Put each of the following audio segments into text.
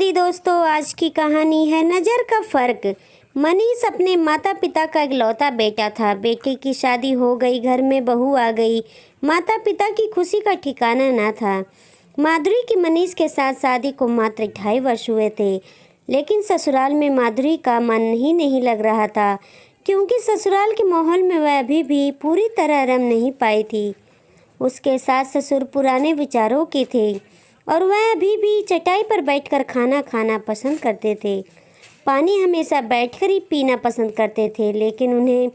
गई दोस्तों। आज की कहानी है नज़र का फ़र्क। मनीष अपने माता पिता का इकलौता बेटा था। बेटे की शादी हो गई, घर में बहू आ गई। माता पिता की खुशी का ठिकाना ना था। माधुरी की मनीष के साथ शादी को मात्र 2.5 वर्ष हुए थे, लेकिन ससुराल में माधुरी का मन ही नहीं लग रहा था, क्योंकि ससुराल के माहौल में वह अभी भी पूरी तरह रम नहीं पाई थी। उसके सास ससुर पुराने विचारों के थे और वह अभी भी चटाई पर बैठकर खाना खाना पसंद करते थे। पानी हमेशा बैठकर ही पीना पसंद करते थे, लेकिन उन्हें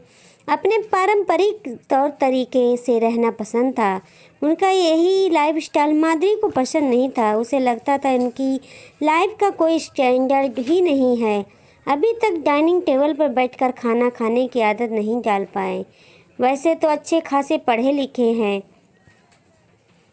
अपने पारंपरिक तौर तरीके से रहना पसंद था। उनका यही लाइफस्टाइल माधुरी को पसंद नहीं था। उसे लगता था उनकी लाइफ का कोई स्टैंडर्ड ही नहीं है। अभी तक डाइनिंग टेबल पर बैठकर खाना खाने की आदत नहीं डाल पाए। वैसे तो अच्छे खासे पढ़े लिखे हैं,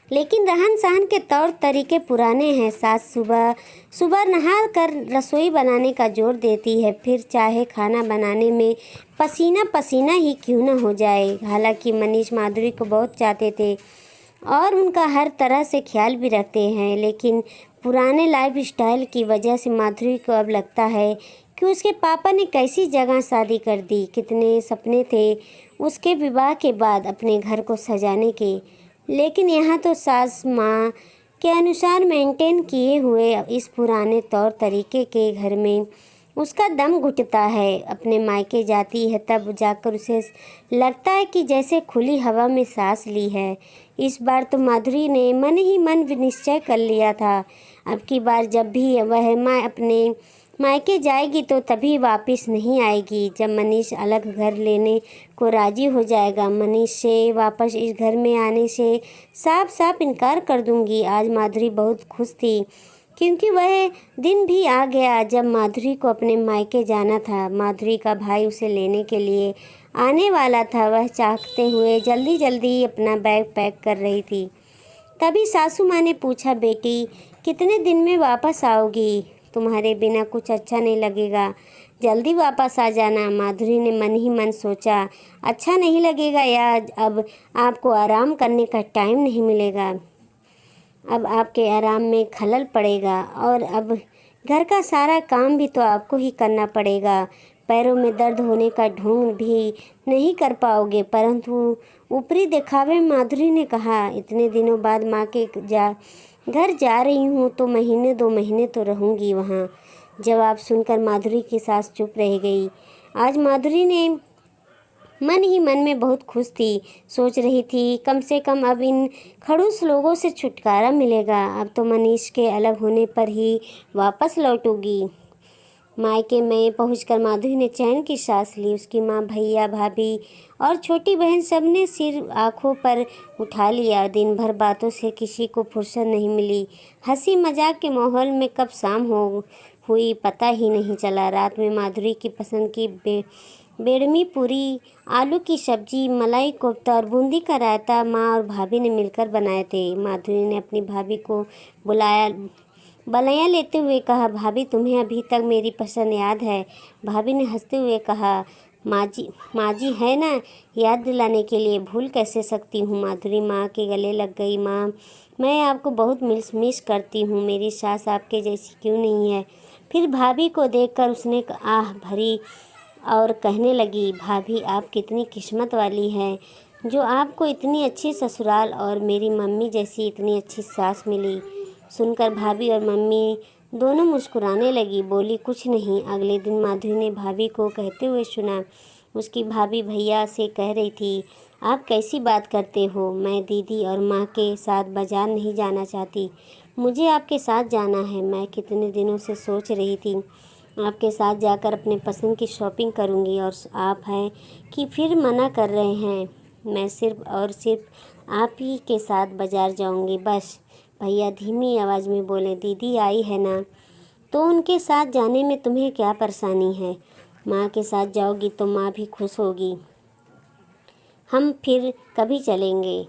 लेकिन रहन सहन के तौर तरीके पुराने हैं। सास सुबह सुबह नहा कर रसोई बनाने का जोर देती है, फिर चाहे खाना बनाने में पसीना पसीना ही क्यों न हो जाए। हालांकि मनीष माधुरी को बहुत चाहते थे और उनका हर तरह से ख्याल भी रखते हैं, लेकिन पुराने लाइफ स्टाइल की वजह से माधुरी को अब लगता है कि उसके पापा ने कैसी जगह शादी कर दी। कितने सपने थे उसके विवाह के बाद अपने घर को सजाने के, लेकिन यहाँ तो सास माँ के अनुसार मेंटेन किए हुए इस पुराने तौर तरीके के घर में उसका दम घुटता है। अपने मायके जाती है तब जाकर उसे लगता है कि जैसे खुली हवा में सांस ली है। इस बार तो माधुरी ने मन ही मन निश्चय कर लिया था, अब की बार जब भी वह माँ अपने मायके जाएगी तो तभी वापस नहीं आएगी जब मनीष अलग घर लेने को राजी हो जाएगा। मनीष से वापस इस घर में आने से साफ साफ इनकार कर दूंगी। आज माधुरी बहुत खुश थी, क्योंकि वह दिन भी आ गया जब माधुरी को अपने मायके जाना था। माधुरी का भाई उसे लेने के लिए आने वाला था। वह चाहते हुए जल्दी जल्दी अपना बैग पैक कर रही थी, तभी सासू माँ ने पूछा, बेटी कितने दिन में वापस आओगी? तुम्हारे बिना कुछ अच्छा नहीं लगेगा, जल्दी वापस आ जाना। माधुरी ने मन ही मन सोचा, अच्छा नहीं लगेगा या अब आपको आराम करने का टाइम नहीं मिलेगा, अब आपके आराम में खलल पड़ेगा और अब घर का सारा काम भी तो आपको ही करना पड़ेगा। पैरों में दर्द होने का ढोंग भी नहीं कर पाओगे। परंतु ऊपरी दिखावे में माधुरी ने कहा, इतने दिनों बाद माँ के घर जा रही हूँ तो महीने 2 महीने तो रहूँगी वहाँ। जवाब सुनकर माधुरी की सास चुप रह गई। आज माधुरी ने मन ही मन में बहुत खुश थी। सोच रही थी, कम से कम अब इन खड़ूस लोगों से छुटकारा मिलेगा। अब तो मनीष के अलग होने पर ही वापस लौटूगी। मायके में पहुंचकर माधुरी ने चैन की सांस ली। उसकी माँ, भैया, भाभी और छोटी बहन सब ने सिर आंखों पर उठा लिया। दिन भर बातों से किसी को फुर्सत नहीं मिली। हंसी मजाक के माहौल में कब शाम हुई पता ही नहीं चला। रात में माधुरी की पसंद की बेड़मी पूरी, आलू की सब्जी, मलाई कोफ्ता और बूंदी का रायता माँ और भाभी ने मिलकर बनाए थे। माधुरी ने अपनी भाभी को बलैया लेते हुए कहा, भाभी तुम्हें अभी तक मेरी पसंद याद है? भाभी ने हंसते हुए कहा, माँ जी है ना, याद दिलाने के लिए भूल कैसे सकती हूँ। माधुरी माँ के गले लग गई। माँ, मैं आपको बहुत मिस करती हूँ। मेरी सास आपके जैसी क्यों नहीं है? फिर भाभी को देखकर उसने आह भरी और कहने लगी, भाभी आप कितनी किस्मत वाली हैं जो आपको इतनी अच्छी ससुराल और मेरी मम्मी जैसी इतनी अच्छी सास मिली। सुनकर भाभी और मम्मी दोनों मुस्कुराने लगी। बोली, कुछ नहीं। अगले दिन माधुरी ने भाभी को कहते हुए सुना। उसकी भाभी भैया से कह रही थी, आप कैसी बात करते हो? मैं दीदी और माँ के साथ बाजार नहीं जाना चाहती, मुझे आपके साथ जाना है। मैं कितने दिनों से सोच रही थी आपके साथ जाकर अपने पसंद की शॉपिंग करूँगी, और आप हैं कि फिर मना कर रहे हैं। मैं सिर्फ और सिर्फ आप ही के साथ बाजार जाऊँगी बस। भैया धीमी आवाज़ में बोले, दीदी आई है ना, तो उनके साथ जाने में तुम्हें क्या परेशानी है? माँ के साथ जाओगी तो माँ भी खुश होगी। हम फिर कभी चलेंगे।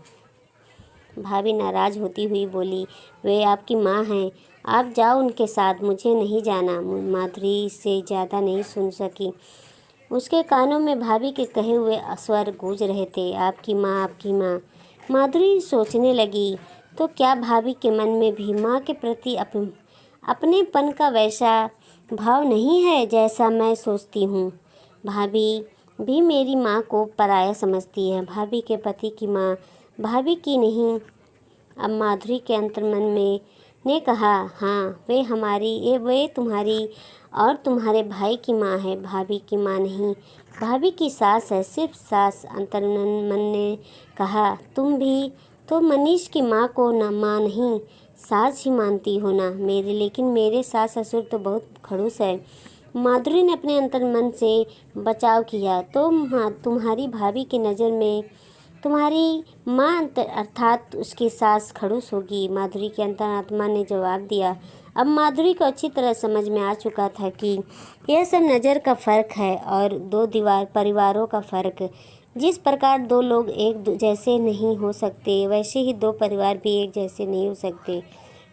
भाभी नाराज़ होती हुई बोली, वे आपकी माँ हैं, आप जाओ उनके साथ, मुझे नहीं जाना। माधुरी से ज़्यादा नहीं सुन सकी। उसके कानों में भाभी के कहे हुए स्वर गूंज रहे थे, आपकी माँ, आपकी माँ। माधुरी सोचने लगी, तो क्या भाभी के मन में भी माँ के प्रति अपनेपन का वैसा भाव नहीं है जैसा मैं सोचती हूँ। भाभी भी मेरी माँ को पराया समझती है। भाभी के पति की माँ भाभी की नहीं। अब माधुरी के अंतर्मन में ने कहा, हाँ वे तुम्हारी और तुम्हारे भाई की माँ है, भाभी की माँ नहीं। भाभी की सास है, सिर्फ सास। अंतर्मन मन ने कहा, तुम भी तो मनीष की माँ को न माँ नहीं सास ही मानती हो ना मेरे, लेकिन मेरे सास ससुर तो बहुत खड़ूस है। माधुरी ने अपने अंतर्मन से बचाव किया, तो तुम्हारी भाभी की नज़र में तुम्हारी माँ अर्थात उसकी सास खड़ूस होगी। माधुरी के अंतरात्मा ने जवाब दिया। अब माधुरी को अच्छी तरह समझ में आ चुका था कि यह सब नज़र का फ़र्क है और दो परिवारों का फ़र्क। जिस प्रकार दो लोग एक जैसे नहीं हो सकते, वैसे ही दो परिवार भी एक जैसे नहीं हो सकते।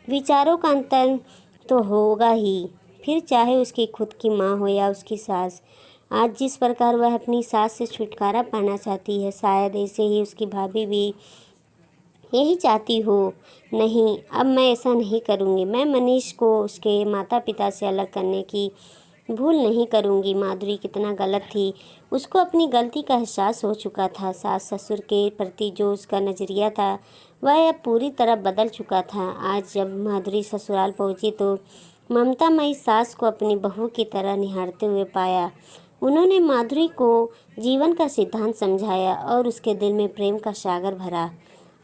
विचारों का अंतर तो होगा ही, फिर चाहे उसकी खुद की माँ हो या उसकी सास। आज जिस प्रकार वह अपनी सास से छुटकारा पाना चाहती है, शायद ऐसे ही उसकी भाभी भी यही चाहती हो। नहीं, अब मैं ऐसा नहीं करूँगी। मैं मनीष को उसके माता पिता से अलग करने की भूल नहीं करूँगी। माधुरी कितना गलत थी, उसको अपनी गलती का एहसास हो चुका था। सास ससुर के प्रति जो उसका नज़रिया था वह अब पूरी तरह बदल चुका था। आज जब माधुरी ससुराल पहुँची तो ममतामयी सास को अपनी बहू की तरह निहारते हुए पाया। उन्होंने माधुरी को जीवन का सिद्धांत समझाया और उसके दिल में प्रेम का सागर भरा।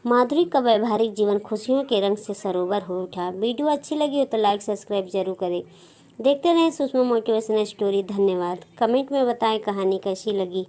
माधुरी का वैवाहिक जीवन खुशियों के रंग से सरोवर हो उठा। वीडियो अच्छी लगी हो तो लाइक सब्सक्राइब जरूर करें। देखते रहें सुषमा मोटिवेशनल स्टोरी। धन्यवाद। कमेंट में बताएं कहानी कैसी लगी।